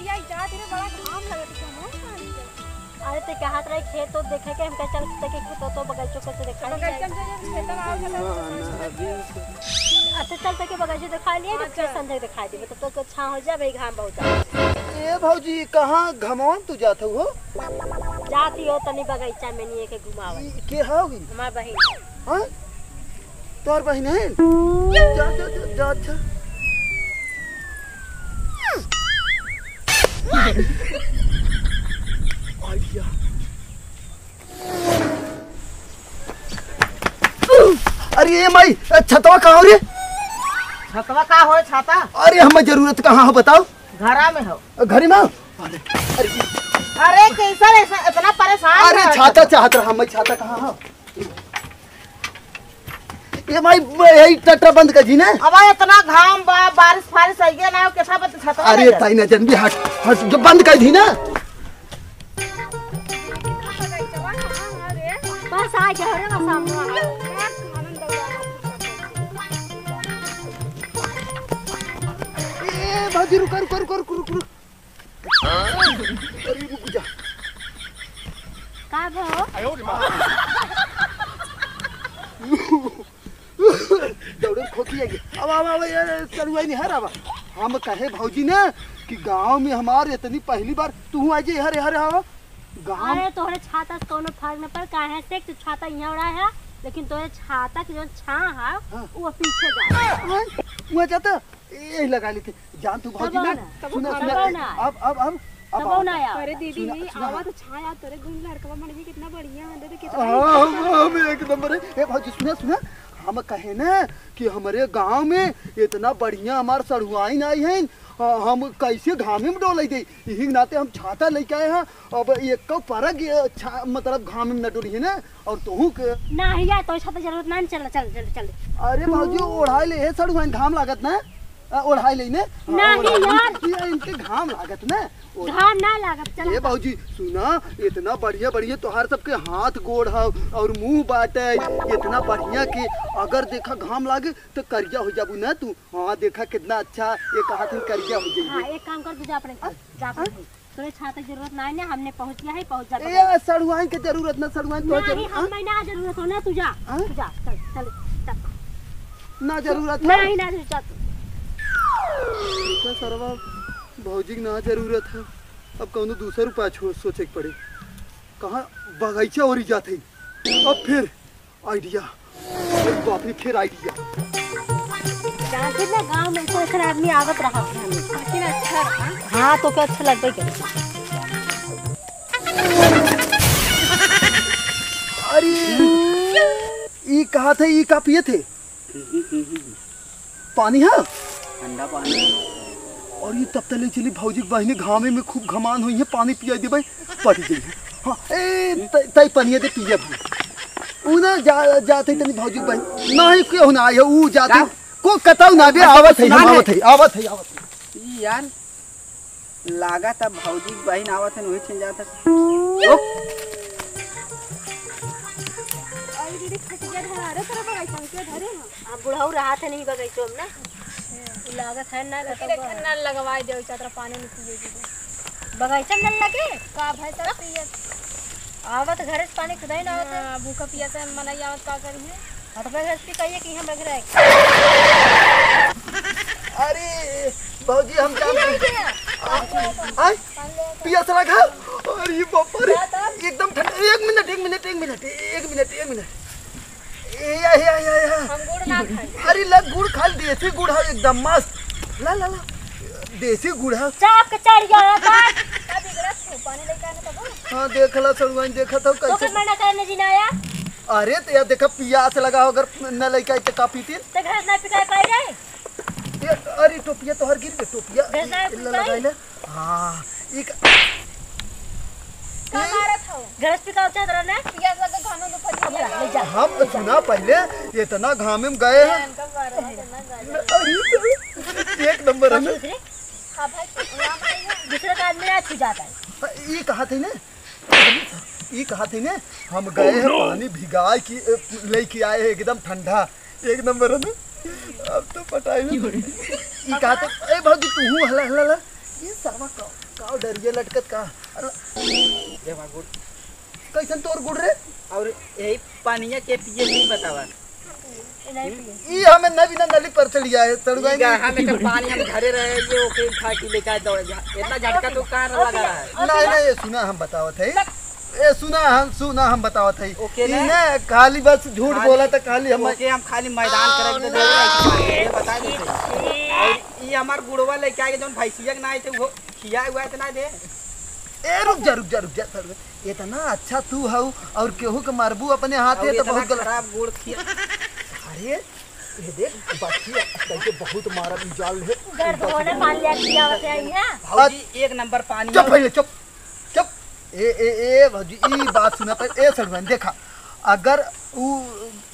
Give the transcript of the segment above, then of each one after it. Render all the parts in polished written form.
भैया जा तेरे बड़ा घाम लगत है अरे ते के हाथ रहे खेत तो देखे के हम चल के खेत तो बगीचों से देखा बगीचा में खेत में आओ अच्छा चल के बगीचे दिखा लिए तो फिर संजय दिखा दे तो छां हो जाए घाम बहुत ए भौजी कहां घमौन तू जात हो जाती हो तनी बगीचा में नहीं के घुमावे के होगी हमार बहन हां तोर बहन है जा जा जा अच्छा आइडिया अरे ये माई छतवा कहाँ हो रे छतवा का हो छाता अरे हमें जरूरत कहाँ हो बताओ घरा में हो घर में अरे कैसा इतना परेशान अरे छाता चाहत रहा मैं छाता कहाँ हो ये माई यही टट्टा बंद कर जी ना अब इतना घाम बारिश फारिश आई गया ना कैसा बत छतवा अरे ताई ना जन भी हट हट जो बंद कर दी ना बस आ गया रे सामने भाजी रुक रुक रुक रुक रुक रुक अरे रुक जा का भो दौड़े खोखी आएगी अब यार चलुआ नहीं हर अब हम कहे भौजी ने कि गांव में हमारे इतनी पहली बार तू आज हरे हरे हवा गांव अरे तोहरे छाता से कोनो फर्क न पड़ काहे से कि छाता यहां उड़ा है लेकिन तोरे छाता के जो छां है वो पीछे जा वो जाता ये लगा ली थी जान तू भौजी ना सुना सुना अब तब ना यार अरे दीदी आवा तो छाया तेरे गुण लड़का मन भी कितना बढ़िया है दे कितना हम एक नंबर है ए भौजी सुना सुना हम कहे ना कि हमारे गांव में इतना बढ़िया हमारे सड़ुआइन आई है हम कैसे घामे में डोल दे यही नाते हम छाता लेके आए हैं अब एक को परग मतलब घामे में न डोली है ना और तोहू के नहीं यार तो छाता जरूरत ना चल चल चल चल अरे भौजी ओढ़ाई ले सड़ुआइन घाम लागत ना ओढ़ाई ले ने नहीं यार इनके घाम लागत ना घाम ना लागत चल ए भौजी सुना इतना बढ़िया बढ़िया तोहार सबके हाथ गोड़ है और मुंह बाटे इतना बढ़िया कि अगर देखा घाम लागे तो करिया हो जाबू ना तू हाँ देखा कितना अच्छा एक हाथ में करिया हो जाएगी हां एक काम कर तू जा अपने जा तोरे छाता की जरूरत ना है हमने पहुंच गया है पहुंच जा ए सड़ुआइन के जरूरत ना सड़ुआइन तो नहीं हम ना जरूरत हो ना तू जा चल चल ना जरूरत नहीं ना जा इतना सरवा भौजी ना जरूरत है अब कौनो दूसरा उपाय सोचे पड़े कहाँ बगीचा और जाते अब फिर आइडिया बाप रे फिर आइडिया जानते ना गांव में तो ऐसा आदमी आवत रहा लेकिन अच्छा हाँ तो क्या अच्छा लगता है अरे ये कहा थे ये का पिए थे पानी है ठंडा पानी और ये तब तले चली भौजी बहनी घामे में खूब घमान हुई है पानी पिया दे भाई पट गई हाँ ए तई पनिया दे पिया भाई उ ना जाते तनी भौजी बहन नहीं क्यों ना आए उ जाते को कताऊ ना बे आवत है यार लागा तब भौजी बहन आवत है वही छिन जाता आई दीदी खटिया धरा रे तेरा बगीचा में क्या धरे हैं अब बुढ़ाऊ रहा थे नहीं बगीचों में ना लागत है ना नल लगवा दे चादर पानी में पिए बगीचा में नल लगे का भाई तेरा पिए आवत घर से पानी खुदाई ना आवत भूखा पिया से मनाई आवत का करी है और भाई घर से कहिए कि हम लग रहा है अरे भौजी हम जानते हैं आई पिया सला खा अरे बाप रे एकदम ठंडा एक मिनट हम गुड़ ना खाई अरे लग गुड़ खा देसी गुड़ है एकदम मस्त ला देसी गुड़ है चाप के चढ़ गया था अभी ग्लास पानी लेके आने तब हाँ देखला सड़ुआइन देखा था तो कैसे फिर मना करने जी ना आया अरे तो यार देखा पियास लगा अगर न लइका तो का पीती तो घर ना पिटाई पाई रहे अरे टोपिया तो हर गिर के टोपिया घर ना लगाई ले हां एक मारा था घर से पिटाई चादर ना पिया लगा खाना तो फट गया ले जा हम सुना पहले इतना घामे में गए हैं इनका मारा है एक नंबर है दूसरे हां भाई नाम आई है दूसरे का आदमी ना छू जाता है ये कहा थे ना हम गए हैं पानी भिगाए की लेके आए हैं एकदम ठंडा एक नंबर है ना अब तो पटाई ये कहा थे ए भौजी तू हला ये सारा का डरिए लटकत का देखा गुड़ कैसन तोर गुड़ रे और यही पानिया के पिए नहीं बतावा नहीं पिए ई हमें नवी ना नली पर चढ़िया है तड़ुआ हम एक पानी हम घरे रहे ये ओके खा के लेकर दो इतना झटका तो कहां लगा रहा है नहीं नहीं ये सुना हम बतावत है ए सुना हम बतावत है ओके ना? इने खाली बस झूठ बोला था खाली हम ओके हम खाली मैदान करेंगे तो ये बता दे और ये हमार गुड़वा लेके आके जोन भैंसिया के ना आए थे वो खिया हुआ इतना दे ए रुक जा सर इतना अच्छा तू हऊ और केहू के मारबू अपने हाथे तो बहुत गलत खराब गुड़ खिया अरे ये देख बच्ची कैसे बहुत मारा जाल है घर धोने पानी ले दिया होते हैं यहाँ भौजी एक नंबर पानी चुप पहले चुप ए भौजी ई बात सुना पर ए सड़वन देखा अगर ऊ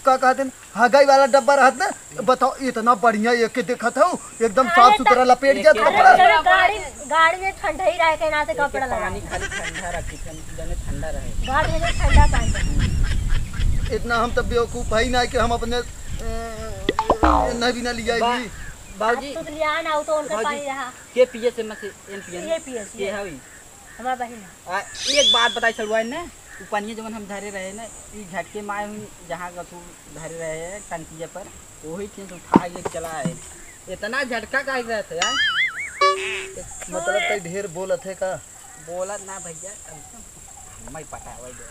का कहते हैं हगाई वाला डब्बा रहत ना बताओ इतना बढ़िया एक के देखत हूँ एकदम साफ सुथरा लपेट जात कपड़ा गाड़ी में ठंडा ही रहे के ना से कपड़ा लगा पानी खाली ठंडा रखी ठंडा रहे गाड़ी में ठंडा पानी इतना हम तब बेवकूफ है ना कि हम अपने ना लिया बाबूजी तो लिया ना तो उनका पानी रहा के पिए से मसे एन पिए ये पिए के हई हमारा बहन एक बात बताई चलवाई ने उ पानी जवन हम धरे रहे ना ई झटके माए हुई जहां का तू धरे रहे है टंकिया पर वही चीज तो उठा ले चला है इतना झटका काहे रहत है यार मतलब कई ढेर बोलत है का बोला ना भैया मैं पटावे दे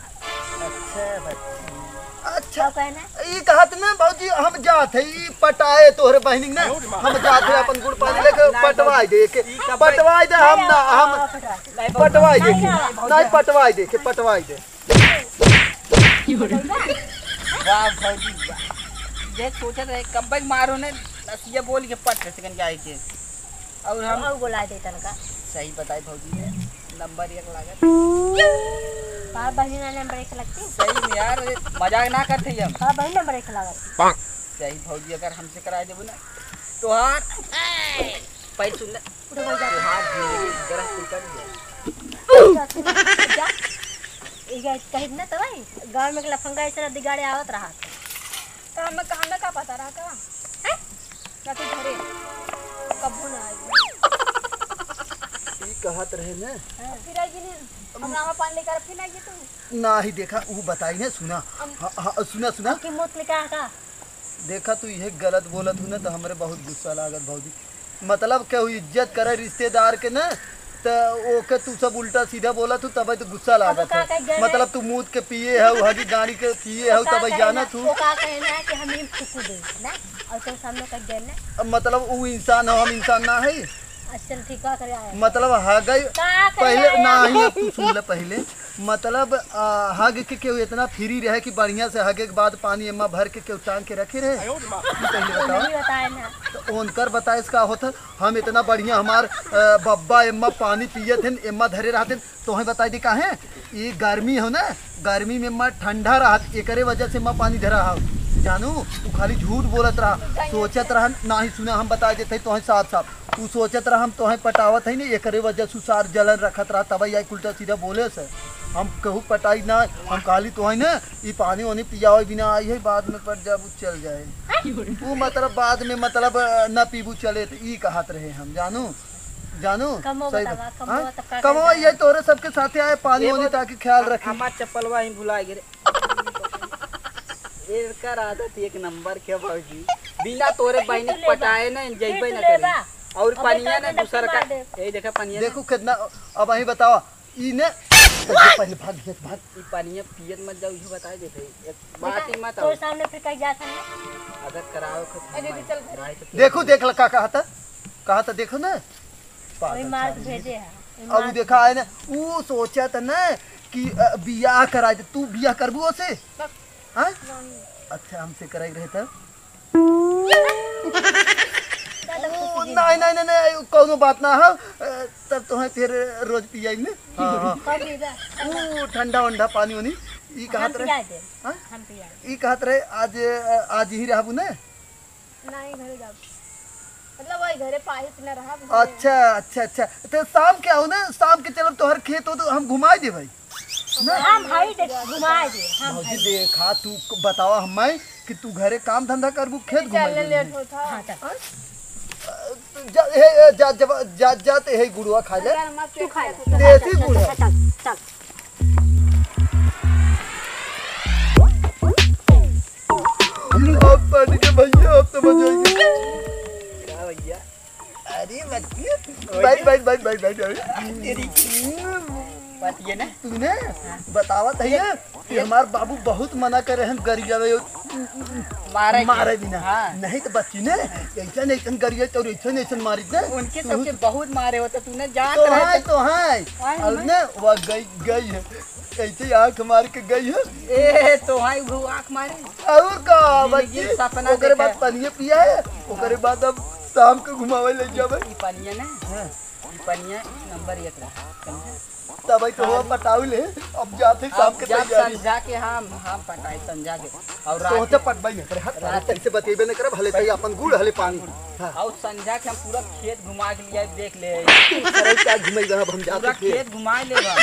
अच्छा कहना ई कहत ना भौजी हम जात है ई पटाए तोहरे बहनी ना हम जात है अपन गुड़ पानी लेके पटवाई दे के पटवाई दे हम ना हम पटवाई दे के नहीं पटवाई दे के पटवाई दे वाह भौजी देख सोच रहे कब तक मारो ने नसिया बोल के पट सेकंड के आए के और हम और बुला दे तनका सही बताई भौजी ने नंबर 1 लागत बाप बहन ने नंबर 1 लगती सही में यार मजाक ना करते हम हां बहन नंबर 1 लागत सही भौजी अगर हमसे करा देबो ना तो हां पैर सुन ले उठो बोल जा हाथ जरा कर दे ई गाइस कहित ना तो भाई गांव में लफंगा ऐसे दिगाड़े आवत रहा तो हमें कहां ना का पता रहा का है ना तू घरे कबू ना आई ई कहत रहे ना फिर आई नहीं हम नामा पानी लेकर फिर आई तू ना ही देखा वो बताई ने सुना सुना कि मुंह निकाह का देखा तू ये गलत बोलत हूँ ना तो हमरे बहुत गुस्सा लागत भौजी मतलब केहू इज्जत करे रिश्तेदार के ना तो ओके तू सब उल्टा सीधा बोला तू तब तो गुस्सा लागत है मतलब तू मूत के पिए है हगी गाड़ी के पिए है तब जाना तू वो का कहना है कि हम इन फुकू दे ना और तो सामने का देना मतलब वो इंसान हो हम इंसान ना है अच्छा ठीक का करे आया मतलब हगई पहले ना ही अब तू सुन ले पहले मतलब हग के केहू इतना फ्री रहे कि बढ़िया से हगे के बाद पानी एम्मा भर के केहू टांग के रखे रहे पहले बताओ नहीं बताया ना तो उनकर बताए इसका होता हम इतना बढ़िया हमार बब्बा एम्मा पानी पिए थे एम्मा धरे रहते तो हमें बताई दी काहे ये गर्मी हो ना गर्मी में एम्मा ठंडा रहा एकरे वजह से एम्मा पानी धरा हो जानू तू खाली झूठ बोलत रहा सोचत रहा ना ही सुना हम बता देते तो साफ साफ तू सोचत रहा हम तो पटावत है नहीं एकरे वजह सुसार जलन रखत रहा तब आई उल्टा सीधा बोले से हम कहू पटाई ना हम काली तो है ना ये पानी वानी पियावे बिना आई है बाद में पर जब चल जाए वो मतलब बाद में मतलब न पीबू चले तो ई कहत रहे हम जानू सही कमो ये तोरे सबके साथे आए पानी वानी ताकि ख्याल रखे हमार चप्पलवा ही भुला गिरे एकर आदत एक नंबर के भौजी बिना तोरे बहनी पटाए ना जइबे ना करे और पानिया ना दूसरा का यही देखा पानिया देखो कितना अब अही बताओ ई ने पहले भाग ई पानिया पियत मत जाओ ये बता देते एक बात ही मत तो सामने फिर कहीं जाता है अगर कराओ खत देखो देख ल का कहा था देखो ना वही मार के भेजे है अब देखा है ना वो सोचा था ना कि बियाह करा दे तू बियाह करबू ओसे हां अच्छा हमसे कराई रहे था नहीं कोनो बात ना है तब तो है फिर रोज पियाई में हां वो ठंडा वंडा पानी वानी ई कहत रहे हां हम पिया ई कहत रहे आज ही रहबू ना नहीं घरे जाओ मतलब वही घरे पानी पीना रहा अच्छा तो शाम के आओ ना शाम के चलब तोहर खेत हो तो हम घुमाए दे भाई हम भाई घुमाए दे हम भौजी देखा तू बतावा हमें कि तू घरे काम धंधा करबू खेत घुमाए लेट होता हां जाते है गुड़ुआ खा ले। अगर मत तू खा ले। देसी गुड़ है। चल चल अब पढ़ के भैया अब तो मजा आएगी। क्या भैया? अरे बैठ तेरी बात ये ना तूने बतावत है कि हमार बाबू बहुत मना करे हैं गरिया मारे बिना। हाँ। नहीं तो बच्ची ने ऐसा गरिया तो ऐसा मारी दे। उनके सबके बहुत मारे होते तूने जान तो रहे है तो है और ने वो गई है ऐसे आंख मार के गई है। ए तो हाय वो आंख मारे और का जिंदगी बच्ची सपना ओकरे बाद देखा। पानी पिया है ओकरे बाद अब शाम को घुमावे ले जावे। ई पनिया ना ई पनिया नंबर 1 रहा समझे। तब तो हुआ पटाऊ ले अब जाते शाम के जब तैयारी समझा के हम पटाई समझा के और तो रात होते पटबाई नहीं करे रात से बतेबे न करे भले तई अपन गुड़ हले पानी। हां और समझा के हम पूरा खेत घुमा के लिया देख ले करे क्या घुमई रहा हम पूरा जाते खेत घुमा लेगा